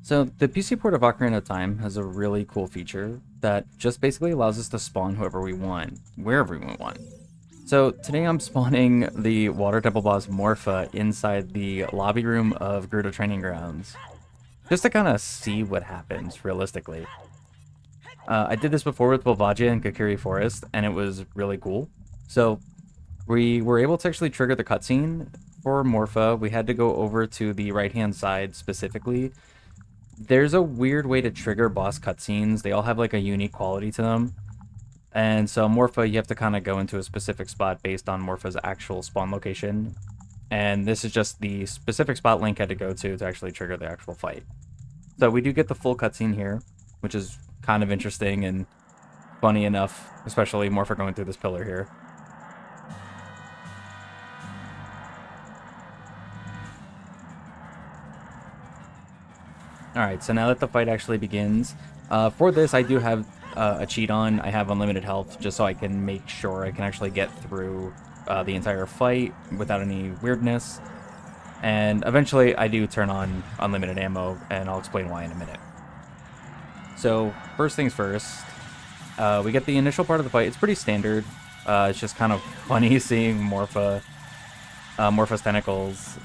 So the PC port of Ocarina of Time has a really cool feature that just basically allows us to spawn whoever we want, wherever we want. So today I'm spawning the Water Temple boss Morpha inside the lobby room of Gerudo Training Grounds, just to kind of see what happens realistically. I did this before with Volvagia and Kakiri Forest, and it was really cool. So we were able to actually trigger the cutscene for Morpha. We had to go over to the right-hand side specifically. There's a weird way to trigger boss cutscenes. They all have like a unique quality to them. And so Morpha, you have to kind of go into a specific spot based on Morpha's actual spawn location. And this is just the specific spot Link had to go to actually trigger the actual fight. So we do get the full cutscene here, which is kind of interesting and funny enough, especially Morpha going through this pillar here. Alright, so now that the fight actually begins, for this I do have a cheat on. I have unlimited health just so I can make sure I can actually get through the entire fight without any weirdness. And eventually I do turn on unlimited ammo, and I'll explain why in a minute. So first things first, we get the initial part of the fight. It's pretty standard. It's just kind of funny seeing Morpha's tentacles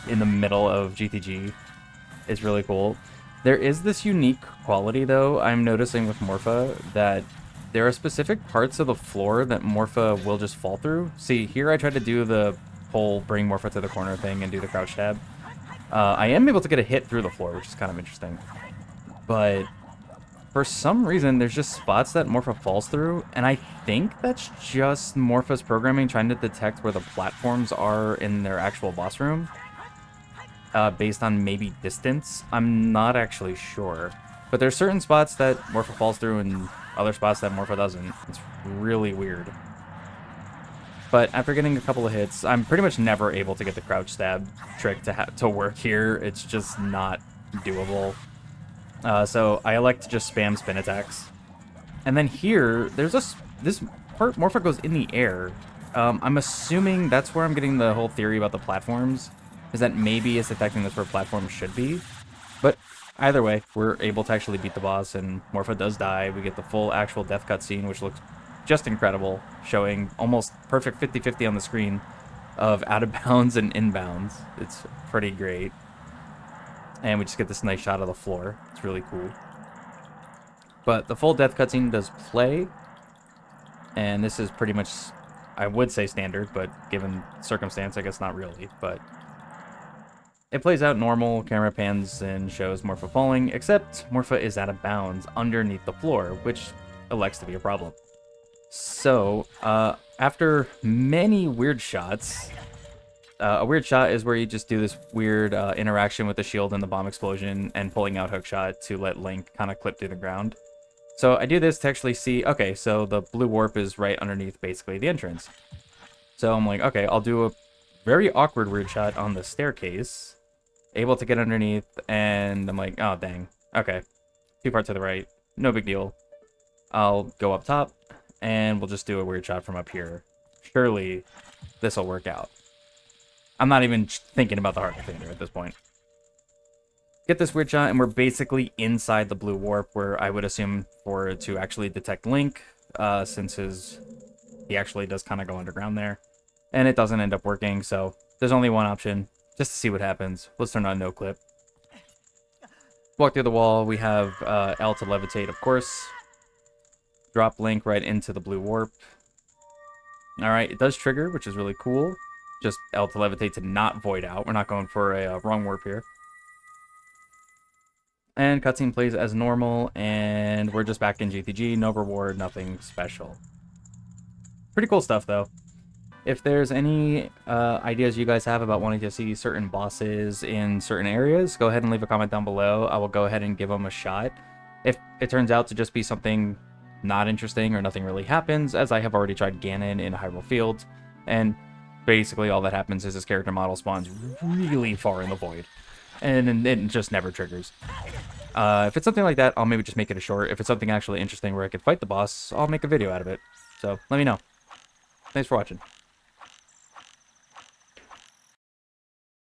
in the middle of GTG. It's really cool. There is this unique quality, though, I'm noticing with Morpha, that there are specific parts of the floor that Morpha will just fall through. See, here I tried to do the whole bring Morpha to the corner thing and do the crouch tab. I am able to get a hit through the floor, which is kind of interesting. But for some reason, there's just spots that Morpha falls through, and I think that's just Morpha's programming trying to detect where the platforms are in their actual boss room. Based on maybe distance. I'm not actually sure. But there's certain spots that Morpha falls through and other spots that Morpha doesn't. It's really weird. But after getting a couple of hits, I'm pretty much never able to get the crouch stab trick to work here. It's just not doable. So I elect to just spam spin attacks. And then here, there's this part Morpha goes in the air. I'm assuming that's where I'm getting the whole theory about the platforms, is that maybe it's detecting this where platforms should be. But either way, we're able to actually beat the boss, and Morpha does die. We get the full actual death cutscene, which looks just incredible, showing almost perfect 50-50 on the screen of out of bounds and inbounds. It's pretty great. And we just get this nice shot of the floor. It's really cool. But the full death cutscene does play, and this is pretty much, I would say standard, but given circumstance, I guess not really, but it plays out normal, camera pans and shows Morpha falling, except Morpha is out of bounds underneath the floor, which elects to be a problem. So, after many weird shots, a weird shot is where you just do this weird interaction with the shield and the bomb explosion and pulling out hookshot to let Link kind of clip through the ground. So I do this to actually see, okay, so the blue warp is right underneath basically the entrance. So I'm like, okay, I'll do a very awkward weird shot on the staircase. Able to get underneath, and I'm like, oh, dang. Okay. Too far to the right. No big deal. I'll go up top, and we'll just do a weird shot from up here. Surely, this will work out. I'm not even thinking about the heart defender at this point. Get this weird shot, and we're basically inside the blue warp, where I would assume for it to actually detect Link, since he actually does kind of go underground there. And it doesn't end up working, so there's only one option. Just to see what happens. Let's turn on no clip. Walk through the wall. We have L to levitate, of course. Drop Link right into the blue warp. Alright, it does trigger, which is really cool. Just L to levitate to not void out. We're not going for a wrong warp here. And cutscene plays as normal, and we're just back in GTG. No reward, nothing special. Pretty cool stuff, though. If there's any ideas you guys have about wanting to see certain bosses in certain areas, go ahead and leave a comment down below. I will go ahead and give them a shot. If it turns out to just be something not interesting or nothing really happens, as I have already tried Ganon in Hyrule Fields, and basically all that happens is his character model spawns really far in the void, and it just never triggers. If it's something like that, I'll maybe just make it a short. If it's something actually interesting where I could fight the boss, I'll make a video out of it. So let me know. Thanks for watching.